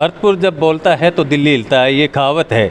भरतपुर जब बोलता है तो दिल्ली हिलता है, ये कहावत है।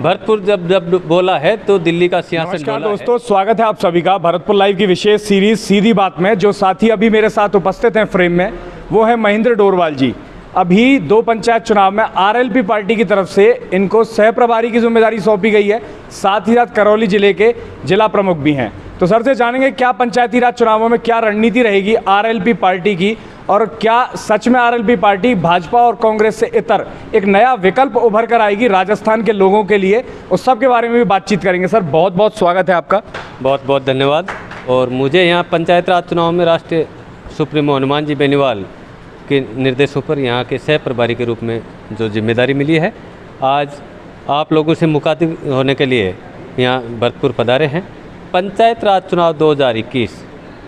भरतपुर जब बोला है तो दिल्ली का सियासत नमस्कार डोला है। दोस्तों, स्वागत है आप सभी का भरतपुर लाइव की विशेष सीरीज सीधी बात में। जो साथी अभी मेरे साथ उपस्थित हैं फ्रेम में, वो है महेंद्र डोरवाल जी। अभी 2 पंचायत चुनाव में आरएलपी पार्टी की तरफ से इनको सह प्रभारी की जिम्मेदारी सौंपी गई है, साथ ही साथ करौली जिले के जिला प्रमुख भी हैं। तो सर से जानेंगे क्या पंचायती राज चुनावों में क्या रणनीति रहेगी आरएलपी पार्टी की, और क्या सच में आरएलपी पार्टी भाजपा और कांग्रेस से इतर एक नया विकल्प उभर कर आएगी राजस्थान के लोगों के लिए। उस सब के बारे में भी बातचीत करेंगे। सर बहुत बहुत स्वागत है आपका। बहुत बहुत धन्यवाद। और मुझे यहाँ पंचायत राज चुनाव में राष्ट्रीय सुप्रीमो हनुमान जी बेनीवाल के निर्देशों पर यहाँ के सह प्रभारी के रूप में जो जिम्मेदारी मिली है, आज आप लोगों से मुखातिब होने के लिए यहाँ भरतपुर पधारे हैं। पंचायत राज चुनाव 2021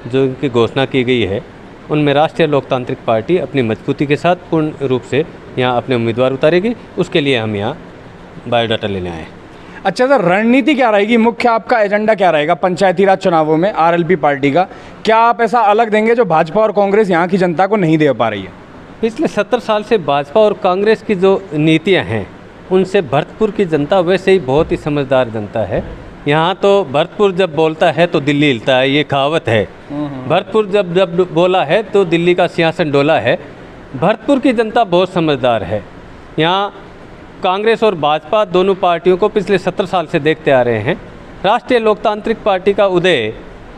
जो इनकी घोषणा की गई है, उनमें राष्ट्रीय लोकतांत्रिक पार्टी अपनी मजबूती के साथ पूर्ण रूप से यहाँ अपने उम्मीदवार उतारेगी। उसके लिए हम यहाँ बायोडाटा लेने आए। अच्छा सर, रणनीति क्या रहेगी, मुख्य आपका एजेंडा क्या रहेगा पंचायती राज चुनावों में आरएलपी पार्टी का? क्या आप ऐसा अलग देंगे जो भाजपा और कांग्रेस यहाँ की जनता को नहीं दे पा रही है? पिछले 70 साल से भाजपा और कांग्रेस की जो नीतियाँ हैं, उनसे भरतपुर की जनता वैसे ही बहुत ही समझदार जनता है। यहाँ तो भरतपुर जब बोलता है तो दिल्ली हिलता है, ये कहावत है। भरतपुर जब बोला है तो दिल्ली का सियासत डोला है। भरतपुर की जनता बहुत समझदार है। यहाँ कांग्रेस और भाजपा दोनों पार्टियों को पिछले 70 साल से देखते आ रहे हैं। राष्ट्रीय लोकतांत्रिक पार्टी का उदय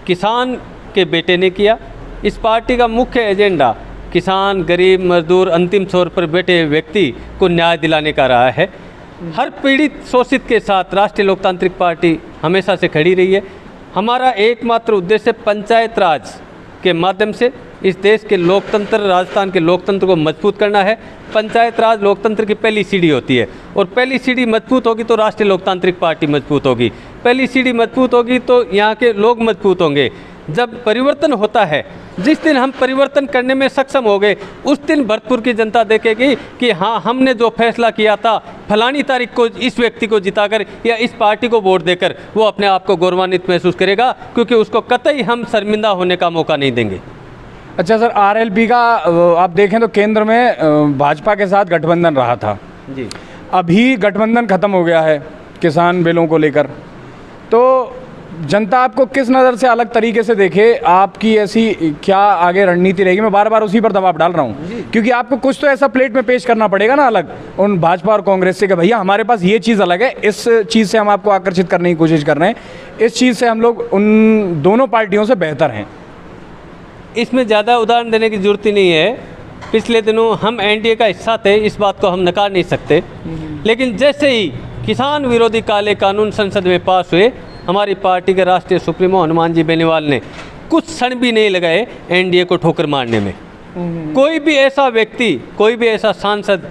किसान के बेटे ने किया। इस पार्टी का मुख्य एजेंडा किसान, गरीब, मजदूर, अंतिम छोर पर बैठे व्यक्ति को न्याय दिलाने का रहा है। हर पीड़ित शोषित के साथ राष्ट्रीय लोकतांत्रिक पार्टी हमेशा से खड़ी रही है। हमारा एकमात्र उद्देश्य पंचायत राज के माध्यम से इस देश के लोकतंत्र, राजस्थान के लोकतंत्र को मजबूत करना है। पंचायत राज लोकतंत्र की पहली सीढ़ी होती है, और पहली सीढ़ी मजबूत होगी तो राष्ट्रीय लोकतांत्रिक पार्टी मजबूत होगी। पहली सीढ़ी मजबूत होगी तो यहाँ के लोग मजबूत होंगे। जब परिवर्तन होता है, जिस दिन हम परिवर्तन करने में सक्षम हो गए, उस दिन भरतपुर की जनता देखेगी कि हाँ, हमने जो फैसला किया था फलानी तारीख को इस व्यक्ति को जिताकर या इस पार्टी को वोट देकर, वो अपने आप को गौरवान्वित महसूस करेगा, क्योंकि उसको कतई हम शर्मिंदा होने का मौका नहीं देंगे। अच्छा सर, आरएलपी का आप देखें तो केंद्र में भाजपा के साथ गठबंधन रहा था जी। अभी गठबंधन खत्म हो गया है किसान बिलों को लेकर। तो जनता आपको किस नज़र से अलग तरीके से देखे, आपकी ऐसी क्या आगे रणनीति रहेगी? मैं बार बार उसी पर दबाव डाल रहा हूँ, क्योंकि आपको कुछ तो ऐसा प्लेट में पेश करना पड़ेगा ना अलग उन भाजपा और कांग्रेस से कि भैया हमारे पास ये चीज़ अलग है, इस चीज़ से हम आपको आकर्षित करने की कोशिश कर रहे हैं, इस चीज़ से हम लोग उन दोनों पार्टियों से बेहतर हैं। इसमें ज़्यादा उदाहरण देने की जरूरत ही नहीं है। पिछले दिनों हम एनडीए का हिस्सा थे, इस बात को हम नकार नहीं सकते। लेकिन जैसे ही किसान विरोधी काले कानून संसद में पास हुए, हमारी पार्टी के राष्ट्रीय सुप्रीमो हनुमान जी बेनीवाल ने कुछ क्षण भी नहीं लगाए एनडीए को ठोकर मारने में। कोई भी ऐसा व्यक्ति, कोई भी ऐसा सांसद,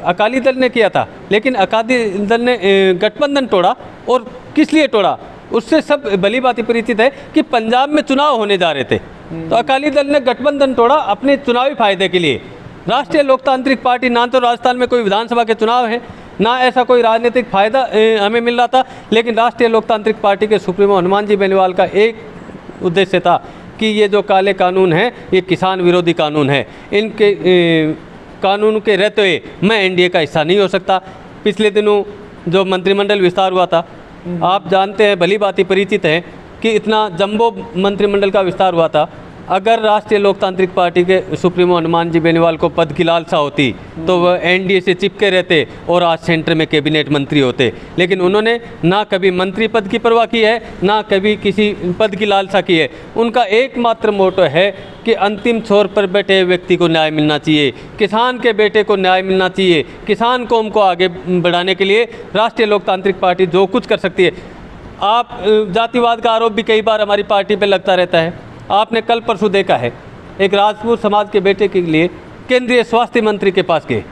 अकाली दल ने किया था, लेकिन अकाली दल ने गठबंधन तोड़ा। और किस लिए तोड़ा, उससे सब भली बात परिचित है कि पंजाब में चुनाव होने जा रहे थे, तो अकाली दल ने गठबंधन तोड़ा अपने चुनावी फायदे के लिए। राष्ट्रीय लोकतांत्रिक पार्टी, ना तो राजस्थान में कोई विधानसभा के चुनाव है, ना ऐसा कोई राजनीतिक फायदा हमें मिल रहा था, लेकिन राष्ट्रीय लोकतांत्रिक पार्टी के सुप्रीमो हनुमान जी बेनीवाल का एक उद्देश्य था कि ये जो काले कानून हैं, ये किसान विरोधी कानून है। इनके कानून के रहते हुए मैं एनडीए का हिस्सा नहीं हो सकता। पिछले दिनों जो मंत्रिमंडल विस्तार हुआ था, आप जानते हैं, भली बात परिचित है कि इतना जंबो मंत्रिमंडल का विस्तार हुआ था। अगर राष्ट्रीय लोकतांत्रिक पार्टी के सुप्रीमो हनुमान जी बेनीवाल को पद की लालसा होती तो वह एनडीए से चिपके रहते और आज सेंटर में कैबिनेट मंत्री होते। लेकिन उन्होंने ना कभी मंत्री पद की परवाह की है, ना कभी किसी पद की लालसा की है। उनका एकमात्र मोटो है कि अंतिम छोर पर बैठे व्यक्ति को न्याय मिलना चाहिए, किसान के बेटे को न्याय मिलना चाहिए। किसान कौम को आगे बढ़ाने के लिए राष्ट्रीय लोकतांत्रिक पार्टी जो कुछ कर सकती है। आप जातिवाद का आरोप भी कई बार हमारी पार्टी पर लगता रहता है। आपने कल परसों देखा है, एक राजपूत समाज के बेटे के लिए केंद्रीय स्वास्थ्य मंत्री के पास गए,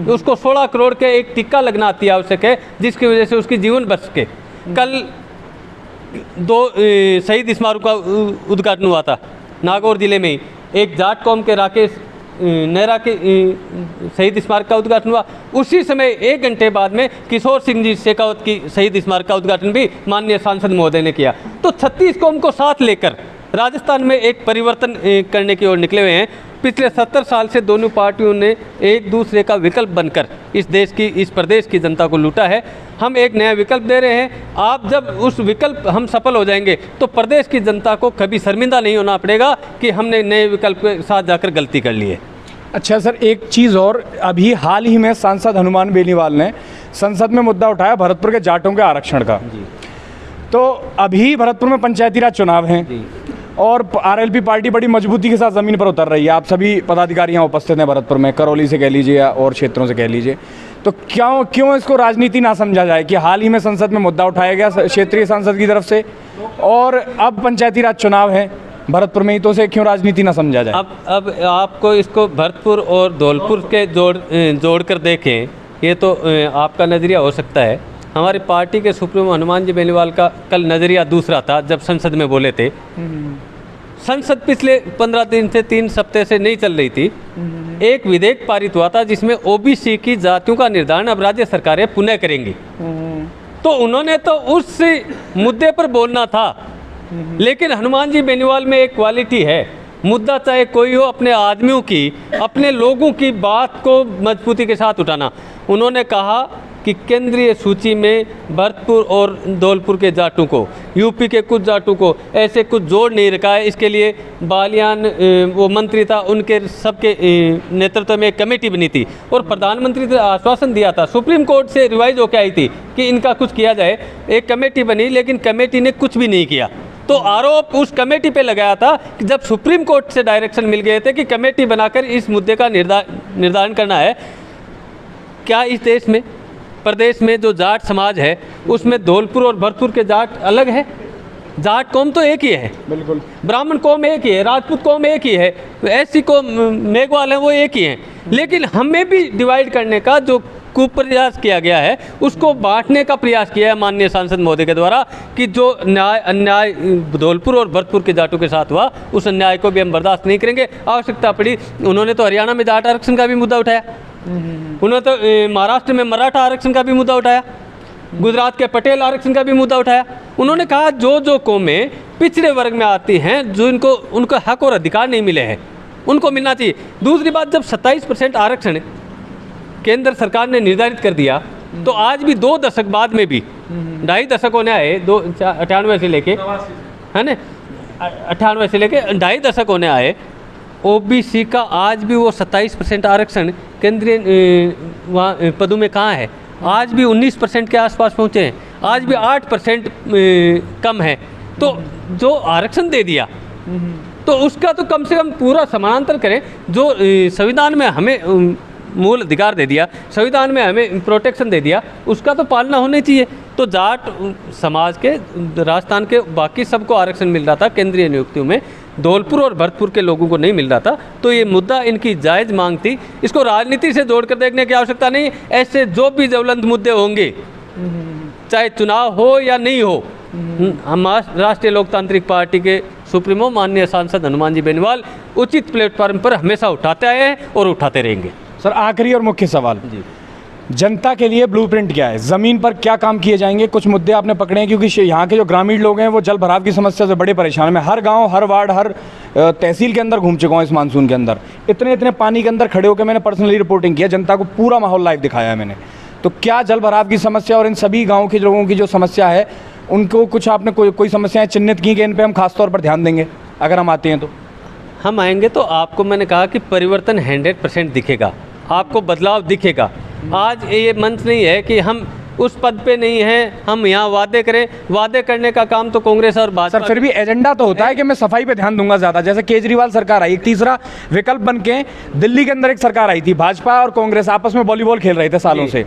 उसको 16 करोड़ के एक टिक्का लगना अति आवश्यक है, जिसकी वजह से उसकी जीवन बच सके। कल 2 शहीद स्मारक का उद्घाटन हुआ था नागौर जिले में ही। एक जाट कौम के राकेश नेहरा के शहीद स्मारक का उद्घाटन हुआ। उसी समय 1 घंटे बाद में किशोर सिंह जी शेखावत की शहीद स्मारक का उद्घाटन भी माननीय सांसद महोदय ने किया। तो 36 कौम को साथ लेकर राजस्थान में एक परिवर्तन करने की ओर निकले हुए हैं। पिछले 70 साल से दोनों पार्टियों ने एक दूसरे का विकल्प बनकर इस प्रदेश की जनता को लूटा है। हम एक नया विकल्प दे रहे हैं। आप जब उस विकल्प हम सफल हो जाएंगे तो प्रदेश की जनता को कभी शर्मिंदा नहीं होना पड़ेगा कि हमने नए विकल्प के साथ जाकर गलती कर ली है। अच्छा सर, एक चीज़ और, अभी हाल ही में सांसद हनुमान बेनीवाल ने संसद में मुद्दा उठाया भरतपुर के जाटों के आरक्षण का। तो अभी भरतपुर में पंचायती राज चुनाव हैं और आरएलपी पार्टी बड़ी मजबूती के साथ ज़मीन पर उतर रही है। आप सभी पदाधिकारी यहाँ उपस्थित हैं भरतपुर में, करौली से कह लीजिए या और क्षेत्रों से कह लीजिए। तो क्यों इसको राजनीति ना समझा जाए कि हाल ही में संसद में मुद्दा उठाया गया क्षेत्रीय सांसद की तरफ से, और अब पंचायती राज चुनाव है भरतपुर में ही, तो उसे क्यों राजनीति ना समझा जाए? अब आपको इसको भरतपुर और धौलपुर के जोड़ कर देखें, ये तो आपका नज़रिया हो सकता है। हमारी पार्टी के सुप्रीमो हनुमान जी बेनीवाल का कल नज़रिया दूसरा था जब संसद में बोले थे। संसद पिछले 15 दिन से 3 हफ्ते से नहीं चल रही थी। एक विधेयक पारित हुआ था जिसमें ओबीसी की जातियों का निर्धारण अब राज्य सरकारें पुनः करेंगी। तो उन्होंने तो उस मुद्दे पर बोलना था, लेकिन हनुमान जी बेनीवाल में एक क्वालिटी है, मुद्दा चाहे कोई हो, अपने आदमियों की, अपने लोगों की बात को मजबूती के साथ उठाना। उन्होंने कहा कि केंद्रीय सूची में भरतपुर और धौलपुर के जाटों को, यूपी के कुछ जाटों को ऐसे कुछ जोड़ नहीं रखा है। इसके लिए बालियान वो मंत्री था, उनके सबके नेतृत्व में एक कमेटी बनी थी और प्रधानमंत्री ने आश्वासन दिया था, सुप्रीम कोर्ट से रिवाइज होकर आई थी कि इनका कुछ किया जाए। एक कमेटी बनी, लेकिन कमेटी ने कुछ भी नहीं किया। तो आरोप उस कमेटी पे लगाया था कि जब सुप्रीम कोर्ट से डायरेक्शन मिल गए थे कि कमेटी बनाकर इस मुद्दे का निर्धारण करना है। क्या इस देश में, प्रदेश में जो जाट समाज है उसमें धौलपुर और भरतपुर के जाट अलग है? जाट कौम तो एक ही है, बिल्कुल। ब्राह्मण कौम एक ही है, राजपूत कौम एक ही है, ऐसी कौम मेघवाल है वो एक ही हैं। लेकिन हमें भी डिवाइड करने का जो कुप्रयास किया गया है, उसको बांटने का प्रयास किया है माननीय सांसद महोदय के द्वारा कि जो अन्याय धौलपुर और भरतपुर के जाटों के साथ हुआ, उस अन्याय को भी हम बर्दाश्त नहीं करेंगे। आवश्यकता पड़ी, उन्होंने तो हरियाणा में जाट आरक्षण का भी मुद्दा उठाया, उन्होंने तो महाराष्ट्र में मराठा आरक्षण का भी मुद्दा उठाया, गुजरात के पटेल आरक्षण का भी मुद्दा उठाया। उन्होंने कहा जो कौमें पिछड़े वर्ग में आती हैं, जो इनको उनका हक और अधिकार नहीं मिले हैं, उनको मिलना चाहिए। दूसरी बात, जब 27% आरक्षण केंद्र सरकार ने निर्धारित कर दिया, तो आज भी 2 दशक बाद में भी 2.5 दशक होने आए, 98 से लेके, है ना, 98 से लेके 2.5 दशक होने आए, ओबीसी का आज भी वो 27% आरक्षण केंद्रीय वहाँ पदों में कहाँ है? आज भी 19% के आसपास पहुँचे हैं, आज भी 8% कम है। तो जो आरक्षण दे दिया तो उसका तो कम से कम पूरा समानांतर करें। जो संविधान में हमें मूल अधिकार दे दिया, संविधान में हमें प्रोटेक्शन दे दिया, उसका तो पालना होनी चाहिए। तो जाट समाज के, राजस्थान के बाकी सबको आरक्षण मिल रहा था केंद्रीय नियुक्तियों में, धौलपुर और भरतपुर के लोगों को नहीं मिल रहा था। तो ये मुद्दा इनकी जायज़ मांग थी, इसको राजनीति से जोड़कर देखने की आवश्यकता नहीं। ऐसे जो भी ज्वलंत मुद्दे होंगे, चाहे चुनाव हो या नहीं हो, हम राष्ट्रीय लोकतांत्रिक पार्टी के सुप्रीमो माननीय सांसद हनुमान जी बेनीवाल उचित प्लेटफॉर्म पर हमेशा उठाते आए हैं और उठाते रहेंगे। सर, आखिरी और मुख्य सवाल जी, जनता के लिए ब्लूप्रिंट क्या है? ज़मीन पर क्या काम किए जाएंगे? कुछ मुद्दे आपने पकड़े हैं, क्योंकि यहाँ के जो ग्रामीण लोग हैं वो जल भराव की समस्या से बड़े परेशान हैं। मैं हर गांव, हर वार्ड, हर तहसील के अंदर घूम चुका हूँ इस मानसून के अंदर। इतने पानी के अंदर खड़े होकर मैंने पर्सनली रिपोर्टिंग किया, जनता को पूरा माहौल लाइव दिखाया है मैंने। तो क्या जल भराव की समस्या और इन सभी गाँव के लोगों की जो समस्या है, उनको कुछ आपने कोई समस्याएँ चिन्हित की कि इन पर हम खासतौर पर ध्यान देंगे अगर हम आते हैं तो? हम आएंगे तो आपको मैंने कहा कि परिवर्तन 100% दिखेगा, आपको बदलाव दिखेगा। आज ये मंच नहीं है कि हम उस पद पे नहीं हैं, हम यहाँ वादे करें। वादे करने का काम तो कांग्रेस और भाजपा। सर, फिर भी एजेंडा तो होता है कि मैं सफाई पे ध्यान दूंगा ज़्यादा। जैसे केजरीवाल सरकार आई, एक तीसरा विकल्प बन के दिल्ली के अंदर एक सरकार आई थी, भाजपा और कांग्रेस आपस में वॉलीबॉल खेल रहे थे सालों से।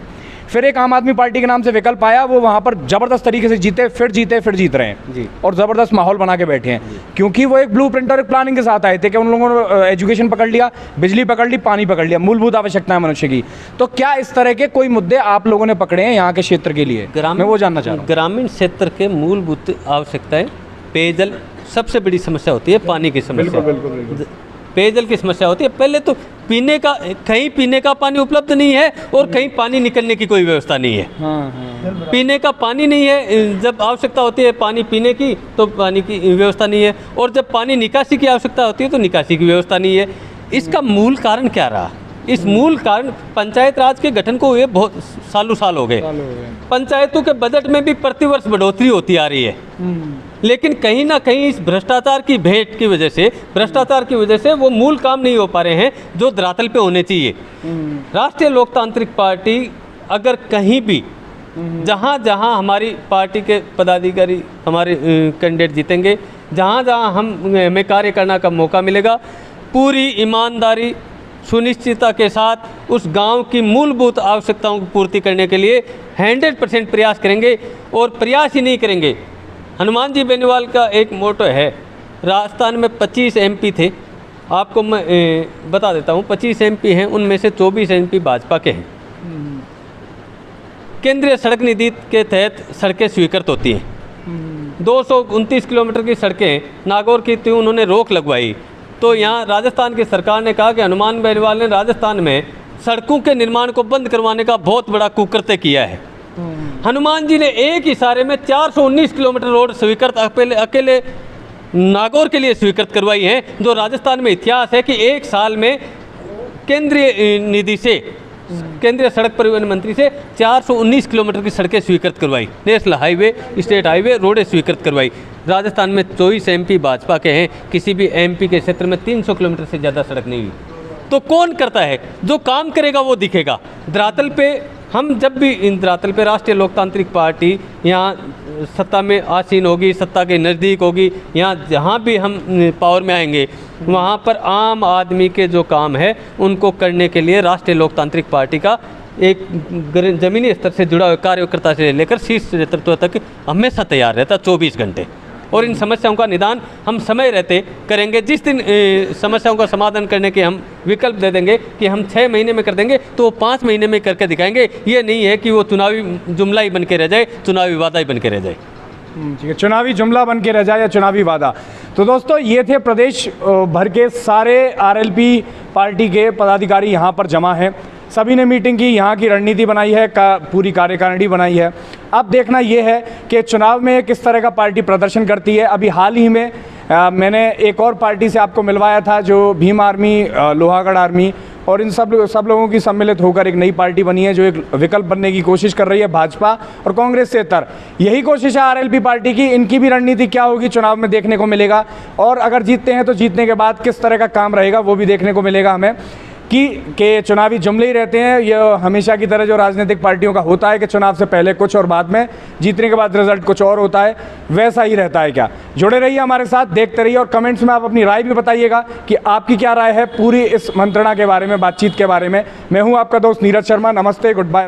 फिर एक आम आदमी पार्टी के नाम से विकल्प आया, वो वहाँ पर ज़बरदस्त तरीके से जीते, फिर जीत रहे हैं जी, और ज़बरदस्त माहौल बना के बैठे हैं, क्योंकि वो एक ब्लूप्रिंट और एक प्लानिंग के साथ आए थे कि उन लोगों ने एजुकेशन पकड़ लिया, बिजली पकड़ ली, पानी पकड़ लिया, मूलभूत आवश्यकताएं मनुष्य की। तो क्या इस तरह के कोई मुद्दे आप लोगों ने पकड़े हैं यहाँ के क्षेत्र के लिए? मैं वो जानना चाह रहा हूँ। ग्रामीण क्षेत्र के मूलभूत आवश्यकताएं, पेयजल सबसे बड़ी समस्या होती है, पानी की समस्या। पेयजल की समस्या होती है। पहले तो पीने का, कहीं पीने का पानी उपलब्ध नहीं है और कहीं पानी निकलने की कोई व्यवस्था नहीं है। पीने का पानी नहीं है, जब आवश्यकता होती है पानी पीने की तो पानी की व्यवस्था नहीं है, और जब पानी निकासी की आवश्यकता होती है तो निकासी की व्यवस्था नहीं है। इसका मूल कारण क्या रहा? इस मूल कारण पंचायत राज के गठन को हुए बहुत साल हो गए। पंचायतों के बजट में भी प्रतिवर्ष बढ़ोतरी होती आ रही है, लेकिन कहीं ना कहीं इस भ्रष्टाचार की भेंट की वजह से, भ्रष्टाचार की वजह से वो मूल काम नहीं हो पा रहे हैं जो धरातल पे होने चाहिए। राष्ट्रीय लोकतांत्रिक पार्टी अगर कहीं भी, जहाँ जहाँ हमारी पार्टी के पदाधिकारी, हमारे कैंडिडेट जीतेंगे, जहाँ जहाँ हमें कार्य करने का मौका मिलेगा, पूरी ईमानदारी सुनिश्चितता के साथ उस गांव की मूलभूत आवश्यकताओं की पूर्ति करने के लिए 100% प्रयास करेंगे। और प्रयास ही नहीं करेंगे, हनुमान जी बेनीवाल का एक मोटो है, राजस्थान में 25 MP थे, आपको मैं बता देता हूँ, 25 MP हैं, उनमें से 24 MP भाजपा के हैं। केंद्रीय सड़क निधि के तहत सड़कें स्वीकृत होती हैं। 229 किलोमीटर की सड़कें नागौर की थी, उन्होंने रोक लगवाई। तो यहाँ राजस्थान की सरकार ने कहा कि हनुमान बेनीवाल ने राजस्थान में सड़कों के निर्माण को बंद करवाने का बहुत बड़ा कुकृत्य किया है। हनुमान जी ने एक इशारे में 419 किलोमीटर रोड स्वीकृत अकेले नागौर के लिए स्वीकृत करवाई है, जो राजस्थान में इतिहास है कि एक साल में केंद्रीय निधि से, केंद्रीय सड़क परिवहन मंत्री से 419 किलोमीटर की सड़कें स्वीकृत करवाई, नेशनल हाईवे, स्टेट हाईवे, रोडें स्वीकृत करवाई। राजस्थान में 24 MP भाजपा के हैं, किसी भी MP के क्षेत्र में 300 किलोमीटर से ज़्यादा सड़क नहीं हुई। तो कौन करता है? जो काम करेगा वो दिखेगा। धरातल पे हम जब भी इन धरातल पे राष्ट्रीय लोकतांत्रिक पार्टी यहाँ सत्ता में आसीन होगी, सत्ता के नज़दीक होगी, यहाँ जहाँ भी हम पावर में आएंगे, वहाँ पर आम आदमी के जो काम है उनको करने के लिए राष्ट्रीय लोकतांत्रिक पार्टी का एक ज़मीनी स्तर से जुड़ा हुआ कार्यकर्ता से लेकर शीर्ष नेतृत्व तक हमेशा तैयार रहता 24 घंटे। और इन समस्याओं का निदान हम समय रहते करेंगे। जिस दिन समस्याओं का समाधान करने के हम विकल्प दे देंगे कि हम 6 महीने में कर देंगे, तो वो 5 महीने में करके दिखाएंगे। ये नहीं है कि वो चुनावी जुमला ही बन के रह जाए, चुनावी वादा ही बन के रह जाए। ठीक है, चुनावी जुमला बन के रह जाए या चुनावी वादा। तो दोस्तों, ये थे प्रदेश भर के सारे RLP पार्टी के पदाधिकारी यहाँ पर जमा हैं। सभी ने मीटिंग की, यहाँ की रणनीति बनाई है, पूरी कार्यकारिणी बनाई है। अब देखना ये है कि चुनाव में किस तरह का पार्टी प्रदर्शन करती है। अभी हाल ही में मैंने एक और पार्टी से आपको मिलवाया था, जो भीम आर्मी, लोहागढ़ आर्मी, और इन सब लोगों की सम्मिलित होकर एक नई पार्टी बनी है, जो एक विकल्प बनने की कोशिश कर रही है भाजपा और कांग्रेस से तर। यही कोशिश है RLP पार्टी की। इनकी भी रणनीति क्या होगी चुनाव में देखने को मिलेगा, और अगर जीतते हैं तो जीतने के बाद किस तरह का काम रहेगा वो भी देखने को मिलेगा हमें। कि चुनावी जुमले ही रहते हैं, यह हमेशा की तरह जो राजनीतिक पार्टियों का होता है कि चुनाव से पहले कुछ और बाद में जीतने के बाद रिजल्ट कुछ और होता है, वैसा ही रहता है क्या? जुड़े रहिए हमारे साथ, देखते रहिए, और कमेंट्स में आप अपनी राय भी बताइएगा कि आपकी क्या राय है पूरी इस मंत्रणा के बारे में, बातचीत के बारे में। मैं हूं आपका दोस्त नीरज शर्मा। नमस्ते, गुड बाय।